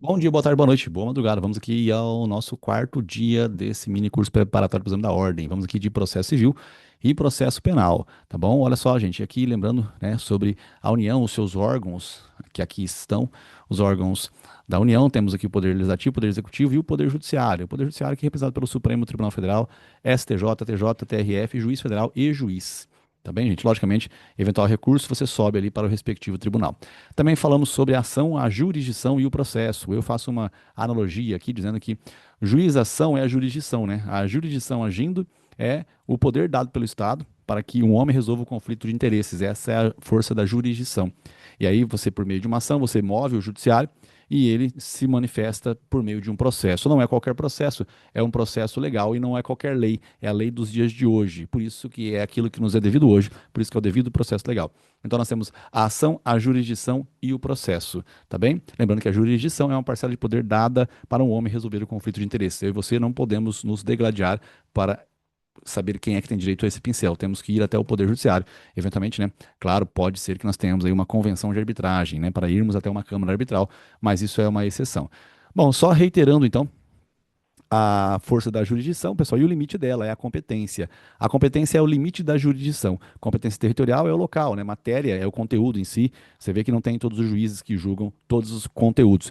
Bom dia, boa tarde, boa noite, boa madrugada. Vamos aqui ao nosso quarto dia desse mini curso preparatório para o exame da ordem. Vamos aqui de processo civil e processo penal, tá bom? Olha só, gente, aqui lembrando, né, sobre a União, os seus órgãos, que aqui estão os órgãos da União. Temos aqui o Poder Legislativo, o Poder Executivo e o Poder Judiciário. O Poder Judiciário aqui é representado pelo Supremo Tribunal Federal, STJ, TJ, TRF, Juiz Federal e Juiz. Tá bem, gente? Logicamente, eventual recurso, você sobe ali para o respectivo tribunal. Também falamos sobre a ação, a jurisdição e o processo. Eu faço uma analogia aqui dizendo que juização é a jurisdição, né? A jurisdição agindo é o poder dado pelo Estado para que um homem resolva o conflito de interesses. Essa é a força da jurisdição. E aí você, por meio de uma ação, você move o judiciário e ele se manifesta por meio de um processo. Não é qualquer processo, é um processo legal e não é qualquer lei, é a lei dos dias de hoje. Por isso que é aquilo que nos é devido hoje, por isso que é o devido processo legal. Então nós temos a ação, a jurisdição e o processo, tá bem? Lembrando que a jurisdição é uma parcela de poder dada para um homem resolver o conflito de interesse. Eu e você não podemos nos degladiar para saber quem é que tem direito a esse pincel. Temos que ir até o Poder Judiciário. Eventualmente, né? Claro, pode ser que nós tenhamos aí uma convenção de arbitragem, né? Para irmos até uma Câmara Arbitral, mas isso é uma exceção. Bom, só reiterando então, a força da jurisdição, pessoal, e o limite dela é a competência. A competência é o limite da jurisdição. Competência territorial é o local, né? Matéria é o conteúdo em si. Você vê que não tem todos os juízes que julgam todos os conteúdos.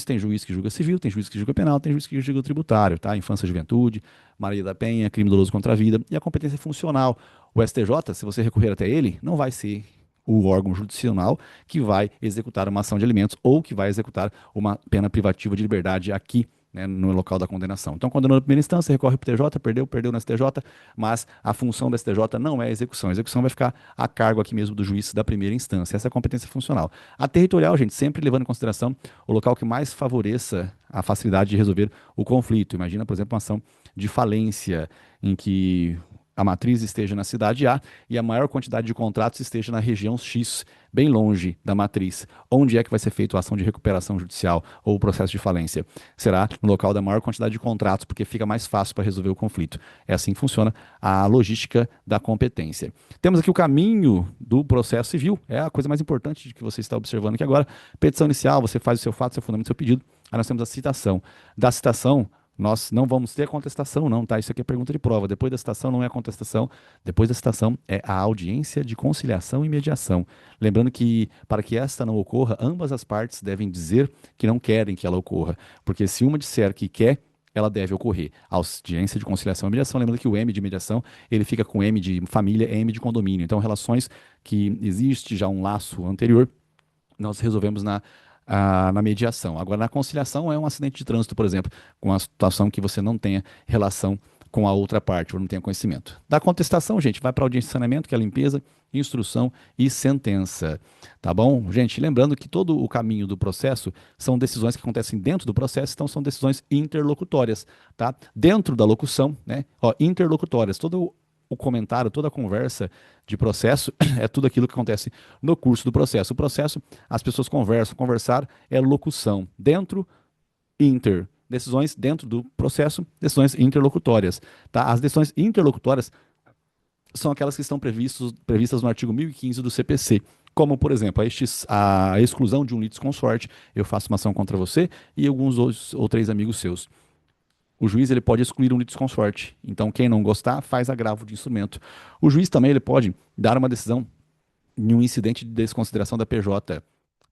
Tem juiz que julga civil, tem juiz que julga penal, tem juiz que julga tributário, tá? Infância e juventude, Maria da Penha, crime doloso contra a vida. E a competência funcional. O STJ, se você recorrer até ele, não vai ser o órgão judicial que vai executar uma ação de alimentos ou que vai executar uma pena privativa de liberdade aqui, né, no local da condenação. Então, condenou na primeira instância, recorre para o TJ, perdeu no STJ, mas a função do STJ não é a execução. A execução vai ficar a cargo aqui mesmo do juiz da primeira instância. Essa é a competência funcional. A territorial, gente, sempre levando em consideração o local que mais favoreça a facilidade de resolver o conflito. Imagina, por exemplo, uma ação de falência em que a matriz esteja na cidade A e a maior quantidade de contratos esteja na região X, bem longe da matriz. Onde é que vai ser feita a ação de recuperação judicial ou o processo de falência? Será no local da maior quantidade de contratos, porque fica mais fácil para resolver o conflito. É assim que funciona a logística da competência. Temos aqui o caminho do processo civil, é a coisa mais importante que você está observando aqui agora. Petição inicial, você faz o seu fato, seu fundamento, seu pedido. Aí nós temos a citação. Da citação, nós não vamos ter contestação, não, tá? Isso aqui é pergunta de prova. Depois da citação não é contestação. Depois da citação é a audiência de conciliação e mediação. Lembrando que, para que esta não ocorra, ambas as partes devem dizer que não querem que ela ocorra. Porque se uma disser que quer, ela deve ocorrer. A audiência de conciliação e mediação, lembrando que o M de mediação, ele fica com M de família, M de condomínio. Então, relações que existe já um laço anterior, nós resolvemos na mediação. Agora, na conciliação é um acidente de trânsito, por exemplo, com uma situação que você não tenha relação com a outra parte, ou não tenha conhecimento. Da contestação, gente, vai para a audiência de saneamento, que é a limpeza, instrução e sentença. Tá bom? Gente, lembrando que todo o caminho do processo são decisões que acontecem dentro do processo, então são decisões interlocutórias, tá? Dentro da locução, né? Ó, interlocutórias. Todo o comentário, toda a conversa de processo é tudo aquilo que acontece no curso do processo. O processo, as pessoas conversam, conversar é locução. Dentro, inter. Decisões dentro do processo, decisões interlocutórias. Tá? As decisões interlocutórias são aquelas que estão previstas no artigo 1015 do CPC. Como, por exemplo, a exclusão de um litisconsorte, eu faço uma ação contra você e alguns dois ou três amigos seus. O juiz ele pode excluir um litisconsorte. Então, quem não gostar, faz agravo de instrumento. O juiz também ele pode dar uma decisão em um incidente de desconsideração da PJ.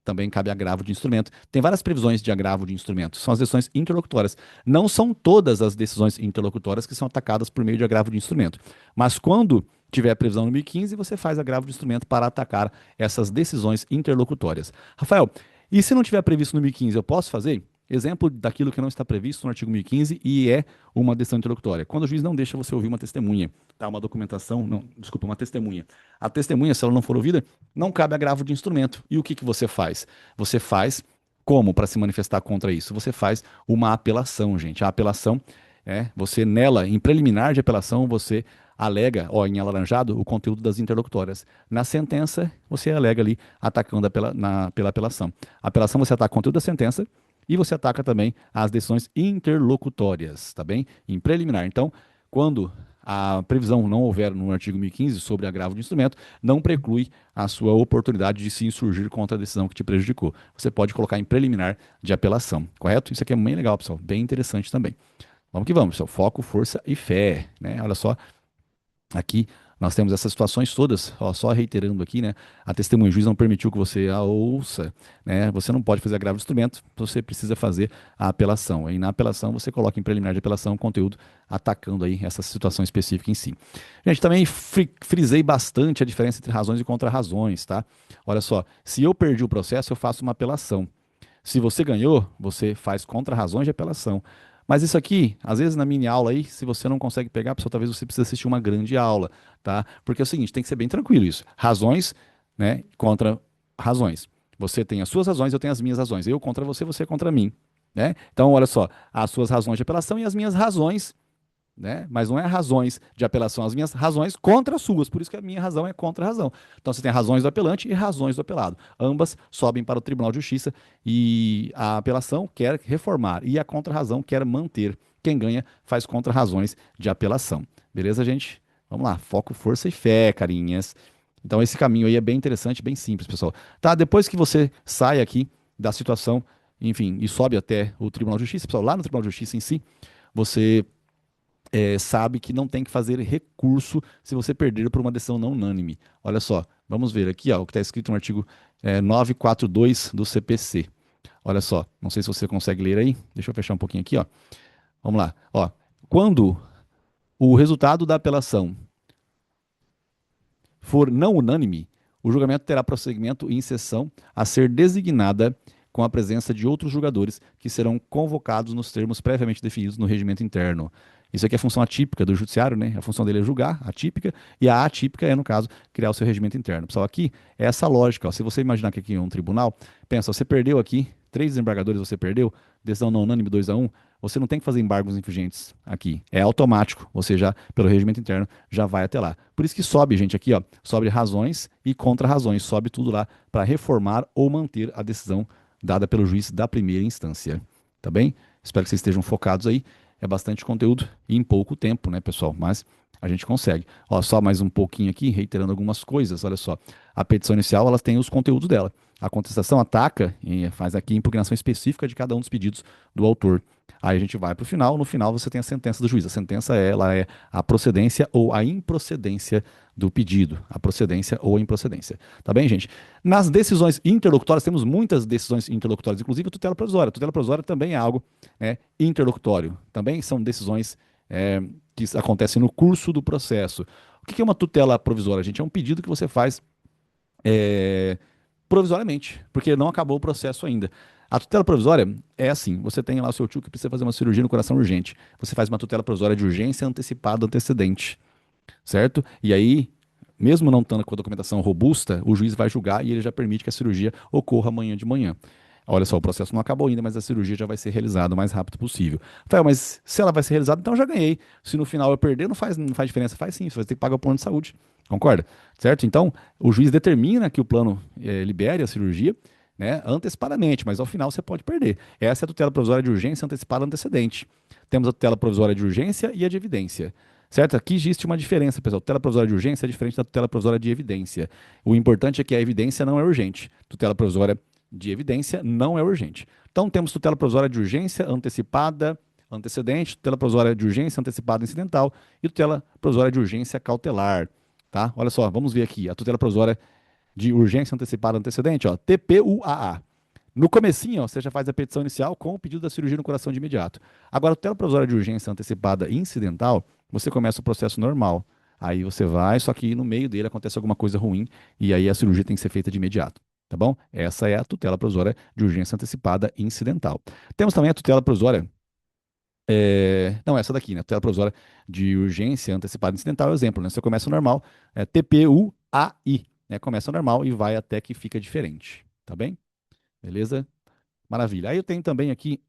Também cabe agravo de instrumento. Tem várias previsões de agravo de instrumento. São as decisões interlocutórias. Não são todas as decisões interlocutórias que são atacadas por meio de agravo de instrumento. Mas quando tiver a previsão no 1015, você faz agravo de instrumento para atacar essas decisões interlocutórias. Rafael, e se não tiver previsto no 1015, eu posso fazer? Exemplo daquilo que não está previsto no artigo 1015 e é uma decisão interlocutória. Quando o juiz não deixa você ouvir uma testemunha, tá? Uma documentação, não, desculpa, uma testemunha. A testemunha, se ela não for ouvida, não cabe agravo de instrumento. E o que que você faz? Você faz como para se manifestar contra isso? Você faz uma apelação, gente. A apelação é você nela, em preliminar de apelação, você alega, ó, em alaranjado, o conteúdo das interlocutórias. Na sentença, você alega ali, atacando pela apelação. A apelação você ataca o conteúdo da sentença e você ataca também as decisões interlocutórias, tá bem? Em preliminar. Então, quando a previsão não houver no artigo 1015 sobre agravo de instrumento, não preclui a sua oportunidade de se insurgir contra a decisão que te prejudicou. Você pode colocar em preliminar de apelação, correto? Isso aqui é bem legal, pessoal, bem interessante também. Vamos que vamos, pessoal. Foco, força e fé, né? Olha só, aqui nós temos essas situações todas, ó, só reiterando aqui, né? A testemunha juiz não permitiu que você a ouça, né? Você não pode fazer agravo de instrumento, você precisa fazer a apelação. E na apelação você coloca em preliminar de apelação o conteúdo atacando aí essa situação específica em si. Gente, também frisei bastante a diferença entre razões e contra-razões, tá? Olha só, se eu perdi o processo, eu faço uma apelação. Se você ganhou, você faz contra-razões de apelação. Mas isso aqui, às vezes na mini aula aí, se você não consegue pegar, pessoal, talvez você precise assistir uma grande aula, tá? Porque é o seguinte, tem que ser bem tranquilo isso. Razões, né, contra razões. Você tem as suas razões, eu tenho as minhas razões. Eu contra você, você contra mim, né? Então, olha só, as suas razões de apelação e as minhas razões, né? Mas não é razões de apelação, as minhas razões contra as suas, por isso que a minha razão é contra a razão. Então você tem razões do apelante e razões do apelado. Ambas sobem para o Tribunal de Justiça e a apelação quer reformar e a contra-razão quer manter. Quem ganha faz contra-razões de apelação. Beleza, gente? Vamos lá, foco, força e fé, carinhas. Então esse caminho aí é bem interessante, bem simples, pessoal. Tá, depois que você sai aqui da situação, enfim, e sobe até o Tribunal de Justiça, pessoal, lá no Tribunal de Justiça em si, você sabe que não tem que fazer recurso se você perder por uma decisão não unânime. Olha só, vamos ver aqui ó, o que está escrito no artigo 942 do CPC. Olha só, não sei se você consegue ler aí. Deixa eu fechar um pouquinho aqui, ó. Vamos lá. Ó, quando o resultado da apelação for não unânime, o julgamento terá prosseguimento em sessão a ser designada com a presença de outros julgadores que serão convocados nos termos previamente definidos no regimento interno. Isso aqui é a função atípica do judiciário, né? A função dele é julgar, atípica, e a atípica é, no caso, criar o seu regimento interno. Pessoal, aqui é essa lógica. Ó. Se você imaginar que aqui é um tribunal, pensa, você perdeu aqui, 3 desembargadores você perdeu, decisão não unânime 2-1, você não tem que fazer embargos infringentes aqui. É automático. Você já, pelo regimento interno, já vai até lá. Por isso que sobe, gente, aqui, ó, sobe razões e contra-razões. Sobe tudo lá para reformar ou manter a decisão dada pelo juiz da primeira instância. Tá bem? Espero que vocês estejam focados aí. É bastante conteúdo e em pouco tempo, né, pessoal? Mas a gente consegue. Ó, só mais um pouquinho aqui, reiterando algumas coisas. Olha só. A petição inicial, ela tem os conteúdos dela. A contestação ataca e faz aqui a impugnação específica de cada um dos pedidos do autor. Aí a gente vai para o final. No final você tem a sentença do juiz. A sentença ela é a procedência ou a improcedência do pedido. A procedência ou a improcedência. Tá bem, gente? Nas decisões interlocutórias, temos muitas decisões interlocutórias, inclusive a tutela provisória. A tutela provisória também é algo interlocutório. Também são decisões que acontecem no curso do processo. O que é uma tutela provisória, gente? É um pedido que você faz é, provisoriamente, porque não acabou o processo ainda. A tutela provisória é assim: você tem lá o seu tio que precisa fazer uma cirurgia no coração urgente. Você faz uma tutela provisória de urgência antecipada antecedente, certo? E aí, mesmo não estando com a documentação robusta, o juiz vai julgar e ele já permite que a cirurgia ocorra amanhã de manhã. Olha só, o processo não acabou ainda, mas a cirurgia já vai ser realizada o mais rápido possível. Rafael, mas se ela vai ser realizada, então eu já ganhei. Se no final eu perder, não faz diferença. Faz sim, você vai ter que pagar o plano de saúde. Concorda? Certo? Então, o juiz determina que o plano libere a cirurgia, né, antecipadamente, mas ao final você pode perder. Essa é a tutela provisória de urgência antecipada antecedente. Temos a tutela provisória de urgência e a de evidência. Certo? Aqui existe uma diferença, pessoal. Tutela provisória de urgência é diferente da tutela provisória de evidência. O importante é que a evidência não é urgente. Tutela provisória de evidência não é urgente. Então temos tutela provisória de urgência antecipada, antecedente, tutela provisória de urgência antecipada incidental e tutela provisória de urgência cautelar, tá? Olha só, vamos ver aqui a tutela provisória de urgência antecipada antecedente, ó, TPUAA. No comecinho, ó, você já faz a petição inicial com o pedido da cirurgia no coração de imediato. Agora, a tutela provisória de urgência antecipada incidental, você começa o processo normal. Aí você vai, só que no meio dele acontece alguma coisa ruim e aí a cirurgia tem que ser feita de imediato. Tá bom? Essa é a tutela provisória de urgência antecipada incidental. Temos também a tutela provisória. Não, essa daqui, né? Tutela provisória de urgência antecipada incidental é o exemplo, né? Você começa normal, TPUAI, né? Começa normal e vai até que fica diferente. Tá bem? Beleza? Maravilha. Aí eu tenho também aqui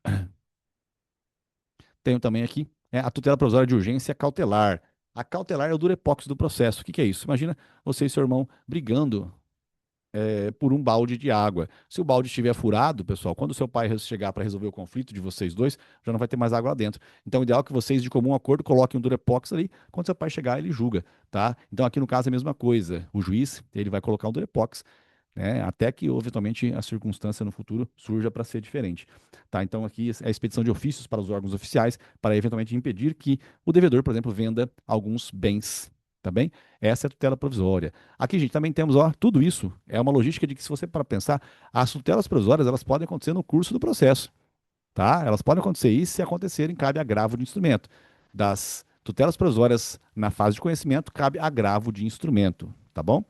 a tutela provisória de urgência cautelar. A cautelar é o durepox do processo. O que que é isso? Imagina você e seu irmão brigando. por um balde de água. Se o balde estiver furado, pessoal, quando o seu pai chegar para resolver o conflito de vocês dois, já não vai ter mais água lá dentro. Então, o ideal é que vocês, de comum acordo, coloquem um Durepox ali. Quando seu pai chegar, ele julga, tá? Então, aqui no caso é a mesma coisa. O juiz, ele vai colocar um Durepox, né? Até que, eventualmente, a circunstância no futuro surja para ser diferente, tá? Então, aqui é a expedição de ofícios para os órgãos oficiais, para eventualmente impedir que o devedor, por exemplo, venda alguns bens, tá bem? Essa é a tutela provisória. Aqui, gente, também temos, ó, tudo isso é uma logística de que, se você para pensar, as tutelas provisórias, elas podem acontecer no curso do processo, tá? Elas podem acontecer, e se acontecerem, cabe agravo de instrumento. Das tutelas provisórias na fase de conhecimento, cabe agravo de instrumento, tá bom?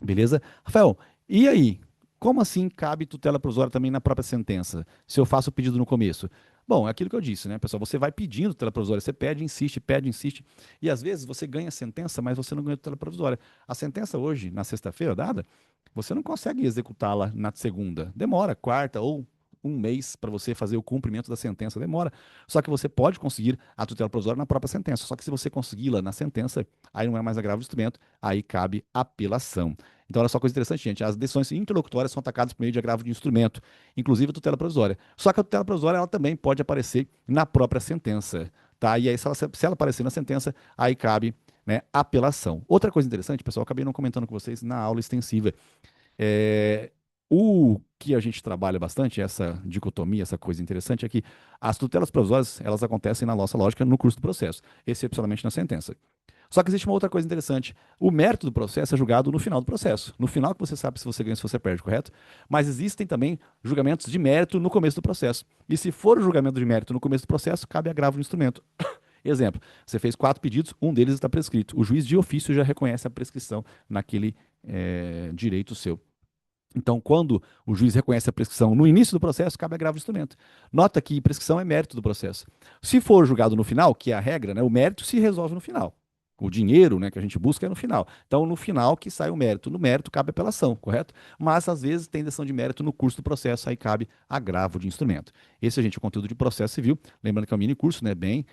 Beleza? Rafael, e aí? Como assim cabe tutela provisória também na própria sentença, se eu faço o pedido no começo? Bom, é aquilo que eu disse, né, pessoal? Você vai pedindo tutela provisória, você pede, insiste, e às vezes você ganha a sentença, mas você não ganha tutela provisória. A sentença hoje, na sexta-feira dada, você não consegue executá-la na segunda. Demora, quarta ou um mês para você fazer o cumprimento da sentença, demora. Só que você pode conseguir a tutela provisória na própria sentença. Só que se você consegui-la na sentença, aí não é mais agravo de instrumento, aí cabe apelação. Então, olha só, coisa interessante, gente. As decisões interlocutórias são atacadas por meio de agravo de instrumento, inclusive a tutela provisória. Só que a tutela provisória, ela também pode aparecer na própria sentença, tá? E aí, se ela aparecer na sentença, aí cabe, né, apelação. Outra coisa interessante, pessoal, eu acabei não comentando com vocês na aula extensiva. É, o que a gente trabalha bastante, essa dicotomia, essa coisa interessante, é que as tutelas provisórias, elas acontecem na nossa lógica no curso do processo, excepcionalmente na sentença. Só que existe uma outra coisa interessante. O mérito do processo é julgado no final do processo. No final que você sabe se você ganha ou se você perde, correto? Mas existem também julgamentos de mérito no começo do processo. E se for o julgamento de mérito no começo do processo, cabe agravo no instrumento. Exemplo, você fez 4 pedidos, um deles está prescrito. O juiz de ofício já reconhece a prescrição naquele direito seu. Então, quando o juiz reconhece a prescrição no início do processo, cabe agravo de instrumento. Nota que prescrição é mérito do processo. Se for julgado no final, que é a regra, né, o mérito se resolve no final. O dinheiro, né, que a gente busca é no final. Então, no final que sai o mérito. No mérito cabe apelação, correto? Mas, às vezes, tem decisão de mérito no curso do processo, aí cabe agravo de instrumento. Esse, gente, é o conteúdo de processo civil. Lembrando que é um mini curso, né, bem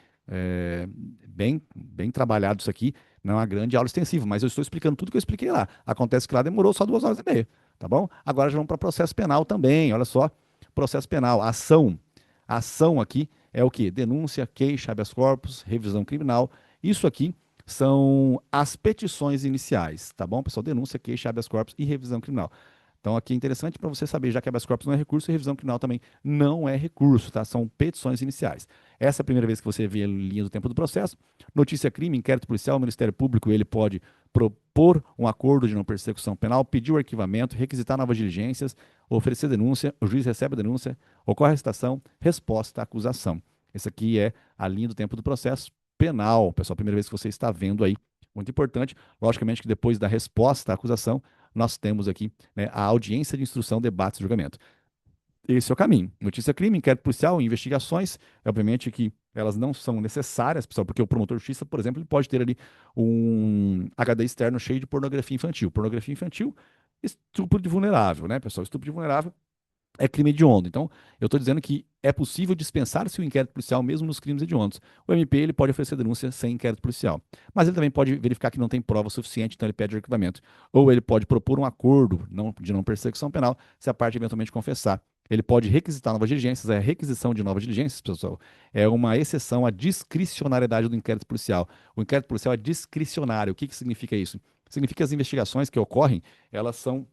trabalhado isso aqui. Não é uma grande aula extensiva, mas eu estou explicando tudo que eu expliquei lá. Acontece que lá demorou só 2 horas e meia, tá bom? Agora já vamos para processo penal também. Olha só, processo penal, ação. A ação aqui é o quê? Denúncia, queixa, habeas corpus, revisão criminal. Isso aqui são as petições iniciais, tá bom, pessoal? Denúncia, queixa, habeas corpus e revisão criminal. Então aqui é interessante para você saber, já que habeas corpus não é recurso e revisão criminal também não é recurso, tá? São petições iniciais. Essa é a primeira vez que você vê a linha do tempo do processo. Notícia crime, inquérito policial, o Ministério Público, ele pode propor um acordo de não persecução penal, pedir o arquivamento, requisitar novas diligências, oferecer denúncia, o juiz recebe a denúncia, ocorre a citação, resposta à acusação. Essa aqui é a linha do tempo do processo penal, pessoal, primeira vez que você está vendo aí. Muito importante, logicamente que depois da resposta à acusação, nós temos aqui, né, a audiência de instrução, debate e julgamento. Esse é o caminho. Notícia crime, inquérito policial, investigações, obviamente que elas não são necessárias, pessoal, porque o promotor de justiça, por exemplo, ele pode ter ali um HD externo cheio de pornografia infantil. Pornografia infantil, estupro de vulnerável, né, pessoal? Estupro de vulnerável é crime hediondo. Então, eu estou dizendo que é possível dispensar-se o inquérito policial mesmo nos crimes hediondos. O MP ele pode oferecer denúncia sem inquérito policial, mas ele também pode verificar que não tem prova suficiente, então ele pede o arquivamento. Ou ele pode propor um acordo de não persecução penal, se a parte eventualmente confessar. Ele pode requisitar novas diligências. A requisição de novas diligências, pessoal, é uma exceção à discricionariedade do inquérito policial. O inquérito policial é discricionário. O que significa isso? Significa que as investigações que ocorrem, elas são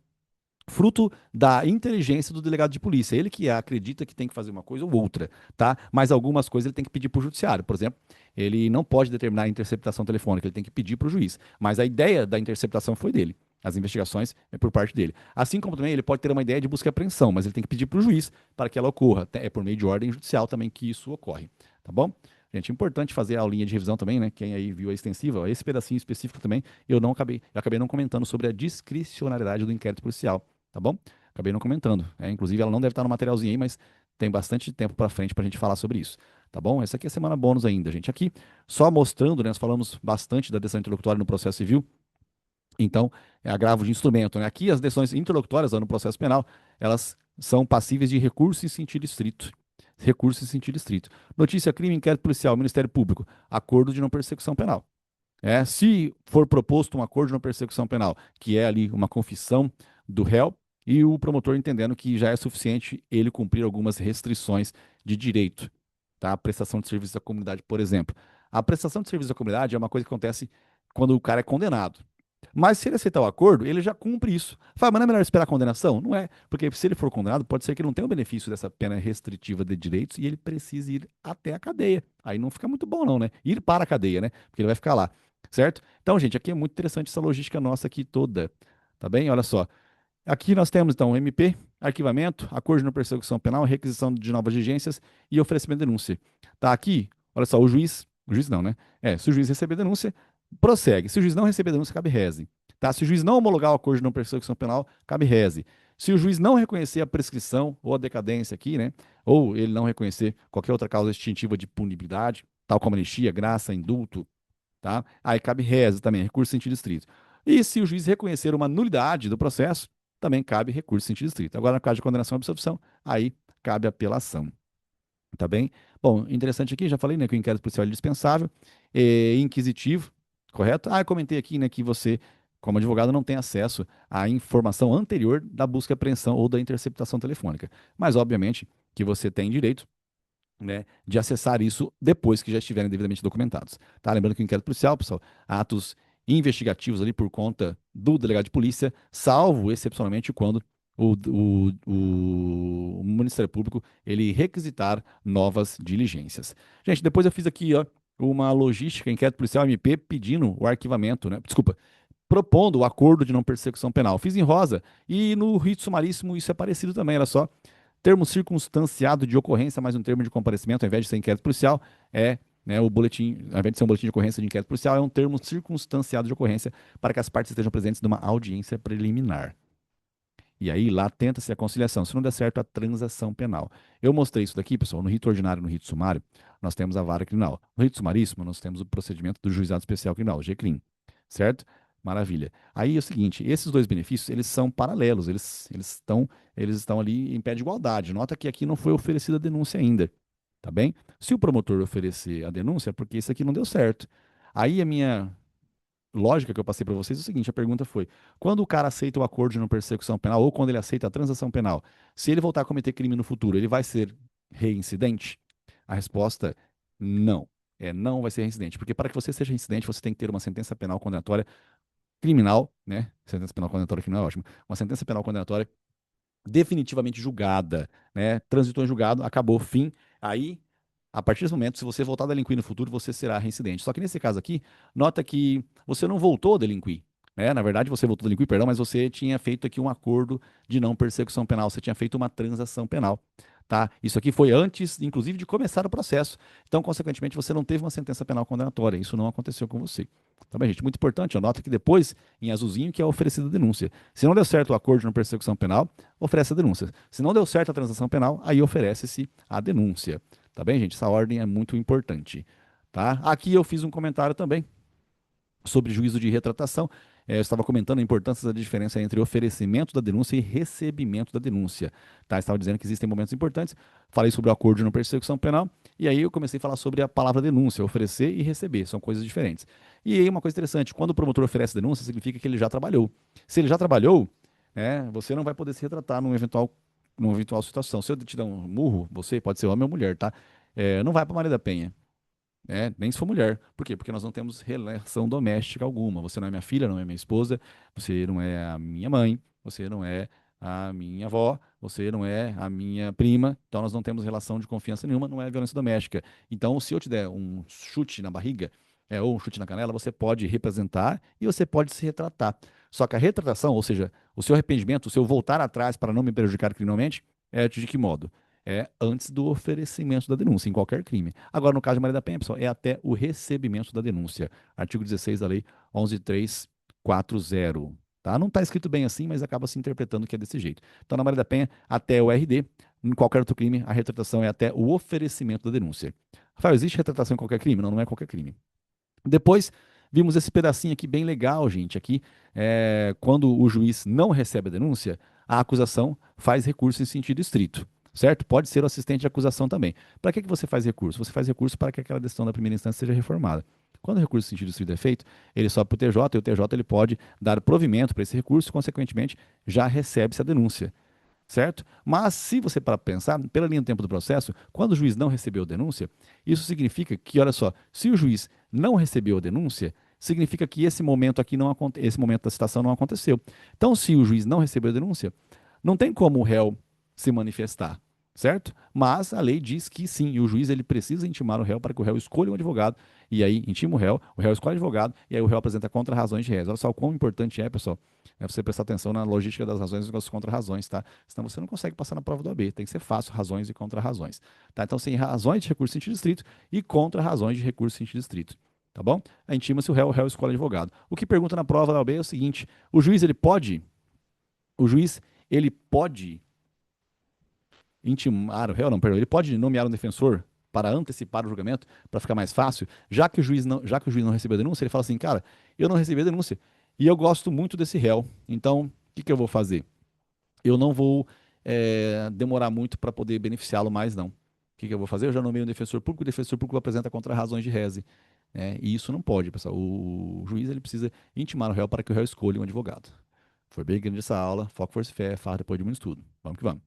fruto da inteligência do delegado de polícia. Ele que acredita que tem que fazer uma coisa ou outra, tá? Mas algumas coisas ele tem que pedir para o judiciário. Por exemplo, ele não pode determinar a interceptação telefônica, ele tem que pedir para o juiz. Mas a ideia da interceptação foi dele. As investigações é por parte dele. Assim como também ele pode ter uma ideia de busca e apreensão, mas ele tem que pedir para o juiz para que ela ocorra. É por meio de ordem judicial também que isso ocorre, tá bom? Gente, é importante fazer a aulinha de revisão também, né? Quem aí viu a extensiva, ó, esse pedacinho específico também, eu acabei não comentando sobre a discricionariedade do inquérito policial, tá bom? Acabei não comentando. Inclusive, ela não deve estar no materialzinho aí, mas tem bastante tempo para frente para a gente falar sobre isso, tá bom? Essa aqui é a semana bônus ainda, gente. Aqui, só mostrando, né? Nós falamos bastante da decisão interlocutória no processo civil, então, é agravo de instrumento, né? Aqui, as decisões interlocutórias no processo penal, elas são passíveis de recurso em sentido estrito. Recurso em sentido estrito. Notícia, crime, inquérito policial, Ministério Público, acordo de não persecução penal. Se for proposto um acordo de não persecução penal, que é ali uma confissão do réu e o promotor entendendo que já é suficiente ele cumprir algumas restrições de direito, tá? A prestação de serviço à comunidade, por exemplo. A prestação de serviço à comunidade é uma coisa que acontece quando o cara é condenado. Mas se ele aceitar o acordo, ele já cumpre isso. Fala, mas não é melhor esperar a condenação? Não é, porque se ele for condenado, pode ser que ele não tenha o benefício dessa pena restritiva de direitos e ele precise ir até a cadeia. Aí não fica muito bom não, né? Ir para a cadeia, né? Porque ele vai ficar lá, certo? Então, gente, aqui é muito interessante essa logística nossa aqui toda, tá bem? Olha só. Aqui nós temos, então, MP, arquivamento, acordo de não persecução penal, requisição de novas diligências e oferecimento de denúncia. Tá aqui, olha só, o juiz não, né? Se o juiz receber denúncia, prossegue. Se o juiz não receber denúncia, cabe reze. Tá? Se o juiz não homologar o acordo de não persecução penal, cabe reze. Se o juiz não reconhecer a prescrição ou a decadência aqui, né? Ou ele não reconhecer qualquer outra causa extintiva de punibilidade, tal como anistia, graça, indulto, tá? Aí cabe reze também, recurso em sentido estrito. E se o juiz reconhecer uma nulidade do processo, também cabe recurso em sentido estrito. Agora, no caso de condenação e absolvição, aí cabe apelação. Tá bem? Bom, interessante aqui, já falei, né, que o inquérito policial é dispensável, inquisitivo, correto? Eu comentei aqui, né, que você, como advogado, não tem acesso à informação anterior da busca e apreensão ou da interceptação telefônica. Mas, obviamente, que você tem direito, né, de acessar isso depois que já estiverem devidamente documentados. Tá? Lembrando que o inquérito policial, pessoal, atos investigativos ali por conta do delegado de polícia, salvo excepcionalmente quando o Ministério Público ele requisitar novas diligências. Gente, depois eu fiz aqui ó, uma logística, inquérito policial MP pedindo o arquivamento, né? Desculpa, propondo o acordo de não persecução penal. Fiz em rosa e no rito sumaríssimo isso é parecido também, era só termo circunstanciado de ocorrência, mais um termo de comparecimento, ao invés de ser inquérito policial, é né, o boletim, ao invés de ser um boletim de ocorrência de inquérito policial, é um termo circunstanciado de ocorrência para que as partes estejam presentes numa audiência preliminar. E aí lá tenta-se a conciliação. Se não der certo, a transação penal. Eu mostrei isso daqui, pessoal, no rito ordinário e no rito sumário, nós temos a vara criminal. No rito sumaríssimo, nós temos o procedimento do juizado especial criminal, GCRIM, certo? Maravilha. Aí é o seguinte, esses dois benefícios, eles são paralelos, eles estão ali em pé de igualdade. Nota que aqui não foi oferecida a denúncia ainda, tá bem? Se o promotor oferecer a denúncia, é porque isso aqui não deu certo. Aí a minha lógica que eu passei para vocês é o seguinte: a pergunta foi: quando o cara aceita o acordo de não persecução penal ou quando ele aceita a transação penal, se ele voltar a cometer crime no futuro, ele vai ser reincidente? A resposta: não. Não vai ser reincidente, porque para que você seja reincidente, você tem que ter uma sentença penal condenatória criminal, né? Sentença penal condenatória criminal é ótimo. Uma sentença penal condenatória definitivamente julgada, né? Transitou em julgado, acabou, fim. Aí a partir desse momento, se você voltar a delinquir no futuro, você será reincidente. Só que nesse caso aqui, nota que você não voltou a delinquir. Né? Na verdade, você voltou a delinquir, perdão, mas você tinha feito aqui um acordo de não persecução penal, você tinha feito uma transação penal. Tá? Isso aqui foi antes, inclusive, de começar o processo. Então, consequentemente, você não teve uma sentença penal condenatória. Isso não aconteceu com você. Tá bem, gente? Muito importante. Nota que depois, em azulzinho, que é oferecida a denúncia. Se não deu certo o acordo de não persecução penal, oferece a denúncia. Se não deu certo a transação penal, aí oferece-se a denúncia. Tá bem, gente? Essa ordem é muito importante. Tá? Aqui eu fiz um comentário também sobre juízo de retratação. Eu estava comentando a importância da diferença entre oferecimento da denúncia e recebimento da denúncia. Tá? Estava dizendo que existem momentos importantes. Falei sobre o acordo de não persecução penal. E aí eu comecei a falar sobre a palavra denúncia, oferecer e receber. São coisas diferentes. E aí uma coisa interessante, quando o promotor oferece denúncia, significa que ele já trabalhou. Se ele já trabalhou, você não vai poder se retratar numa eventual situação. Se eu te dar um murro, você pode ser homem ou mulher, tá? Não vai para Maria da Penha. Nem se for mulher. Por quê? Porque nós não temos relação doméstica alguma. Você não é minha filha, não é minha esposa, você não é a minha mãe, você não é a minha avó, você não é a minha prima. Então nós não temos relação de confiança nenhuma, não é violência doméstica. Então, se eu te der um chute na barriga, ou um chute na canela, você pode representar e você pode se retratar. Só que a retratação, ou seja, o seu arrependimento, o seu voltar atrás para não me prejudicar criminalmente, é de que modo? Antes do oferecimento da denúncia, em qualquer crime. Agora, no caso de Maria da Penha, pessoal, é até o recebimento da denúncia. Artigo 16 da Lei 11.340. Tá? Não está escrito bem assim, mas acaba se interpretando que é desse jeito. Então, na Maria da Penha, até o RD. Em qualquer outro crime, a retratação é até o oferecimento da denúncia. Rafael, existe retratação em qualquer crime? Não, não é qualquer crime. Depois, vimos esse pedacinho aqui bem legal, gente. Aqui, quando o juiz não recebe a denúncia, a acusação faz recurso em sentido estrito. Certo? Pode ser o assistente de acusação também. Para que você faz recurso? Você faz recurso para que aquela decisão da primeira instância seja reformada. Quando o recurso em sentido estrito é feito, ele sobe para o TJ e o TJ ele pode dar provimento para esse recurso e, consequentemente, já recebe-se a denúncia, certo? Mas se você para pensar, pela linha do tempo do processo, quando o juiz não recebeu a denúncia, isso significa que, olha só, se o juiz não recebeu a denúncia, significa que esse momento aqui não esse momento da citação não aconteceu. Então, se o juiz não recebeu a denúncia, não tem como o réu se manifestar, certo? Mas a lei diz que sim, e o juiz ele precisa intimar o réu para que o réu escolha um advogado, e aí intima o réu escolhe advogado, e aí o réu apresenta contra-razões de réis. Olha só o quão importante é, pessoal, é você prestar atenção na logística das razões e das contra-razões, tá? Senão você não consegue passar na prova do AB, tem que ser fácil, razões e contra-razões, tá? Então, tem razões de recurso em sentido estrito e contra-razões de recurso em sentido estrito, tá bom? A intima-se o réu escolhe advogado. O que pergunta na prova da OAB é o seguinte: o juiz, ele pode intimar o réu, não, perdão, ele pode nomear um defensor para antecipar o julgamento, para ficar mais fácil, já que o juiz não recebeu a denúncia, ele fala assim, cara, eu não recebi a denúncia e eu gosto muito desse réu, então o que que eu vou fazer? Eu não vou demorar muito para poder beneficiá-lo mais, não. O que que eu vou fazer? Eu já nomeei um defensor público, o defensor público apresenta contra razões de reze, né? E isso não pode, pessoal. O juiz ele precisa intimar o réu para que o réu escolha um advogado. Foi bem grande essa aula, foco, força e fé, farra depois de muito estudo. Vamos que vamos.